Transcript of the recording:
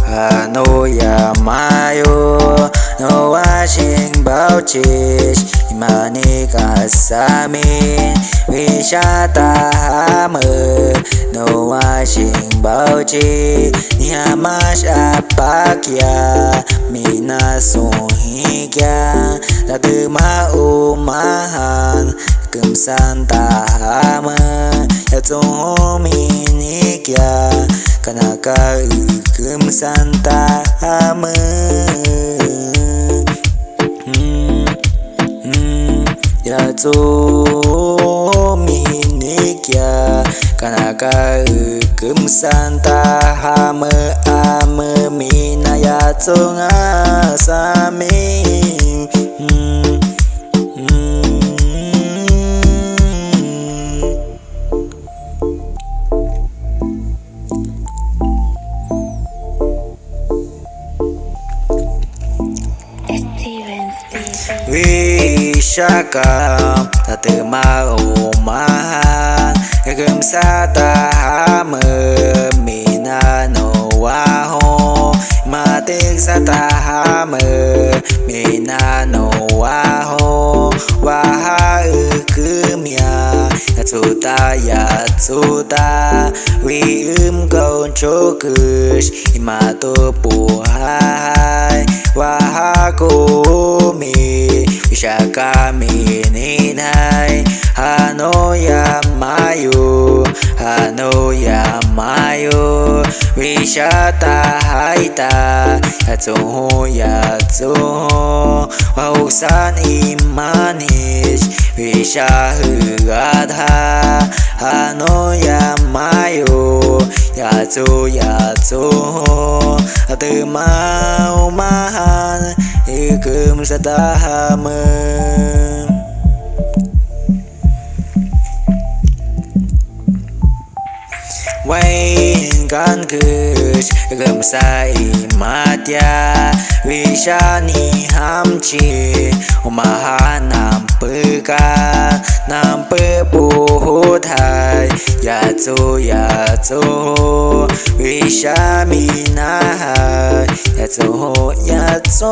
Hano ya mayo no washing bauchis imani kasami wishata hamer no washing bauchi niamash apakya minasuhikya Datema umahan kumsanta hamer yatsuhominikya kanaka kumsanta hamer yatsuhominikya kanaka kumsanta hamer ame mina yatsungasami Wishaka Datema umahan kumsata hamer mina no waho matik sata hamer mina no waho waha kumya yatsuta wi kon chokush imato puhai waha komi Wishaka mininai Hano ya mayo Wishata haita Yatsuho Wausan imanish Wishahugadha Hano ya mayo Yatsuho Datema umahan kumsata hamer Wain kan kush kumsa imatya Wishani hamchi umahan nampe puhuthai Yatsu Wishaminahai Yatsu